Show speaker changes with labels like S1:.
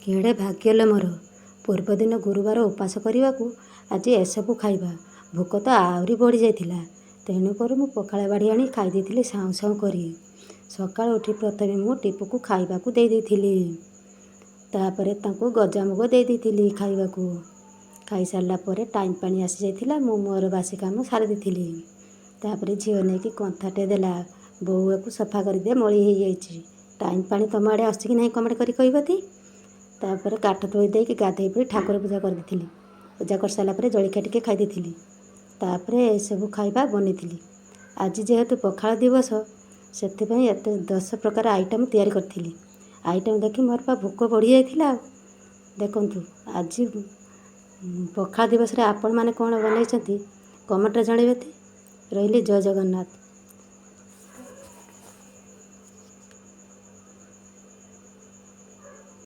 S1: କେଡ଼େ ଭାଗ୍ୟଲୋ ମୋର। ପୂର୍ବଦିନ ଗୁରୁବାର ଉପାସ କରିବାକୁ ଆଜି ଏସବୁ ଖାଇବା। ଭୋକ ତ ଆହୁରି ବଢ଼ି ଯାଇଥିଲା। ତେଣୁକରି ମୁଁ ପଖାଳ ବାଡ଼ି ଆଣି ଖାଇ ଦେଇଥିଲି ସାଉଁ ସାଉଁ କରି। ସକାଳୁ ଉଠି ପ୍ରଥମେ ମୁଁ ଟିପୁକୁ ଖାଇବାକୁ ଦେଇ ଦେଇଥିଲି। ତାପରେ ତାଙ୍କୁ ଗଜାମୁଗ ଦେଇ ଦେଇଥିଲି ଖାଇବାକୁ। ଖାଇସାରିଲା ପରେ ଟାଇମ୍ ପାଣି ଆସିଯାଇଥିଲା। ମୁଁ ମୋର ବାସି କାମ ସାରି ଦେଇଥିଲି। ତାପରେ ଝିଅ ନେଇକି କନ୍ଥାଟେ ଦେଲା, ବୋଉ ୟାକୁ ସଫା କରିଦେ ମଳି ହେଇଯାଇଛି। ଟାଇମ୍ ପାଣି ତମ ଆଡ଼େ ଆସୁଛି କି ନାହିଁ କମେଣ୍ଟ କରି କହିବ ତି। ତାପରେ କାଠ ଥୋଇ ଦେଇକି ଗାଧୋଇ ପଡ଼ି ଠାକୁର ପୂଜା କରିଦେଇଥିଲି। ପୂଜା କରିସାରିଲା ପରେ ଜଳଖିଆ ଟିକେ ଖାଇ ଦେଇଥିଲି। ତାପରେ ଏସବୁ ଖାଇବା ବନେଇଥିଲି। ଆଜି ଯେହେତୁ ପଖାଳ ଦିବସ, ସେଥିପାଇଁ ଏତେ 10 ପ୍ରକାର ଆଇଟମ୍ ତିଆରି କରିଥିଲି। ଆଇଟମ୍ ଦେଖି ମୋର ପା ଭୋକ ବଢ଼ିଯାଇଥିଲା। ଦେଖନ୍ତୁ ଆଜି ପଖାଳ ଦିବସରେ ଆପଣମାନେ କ'ଣ ବନେଇଛନ୍ତି କମେଣ୍ଟରେ ଜଣାଇବେ। ରହିଲି, ଜୟ ଜଗନ୍ନାଥ।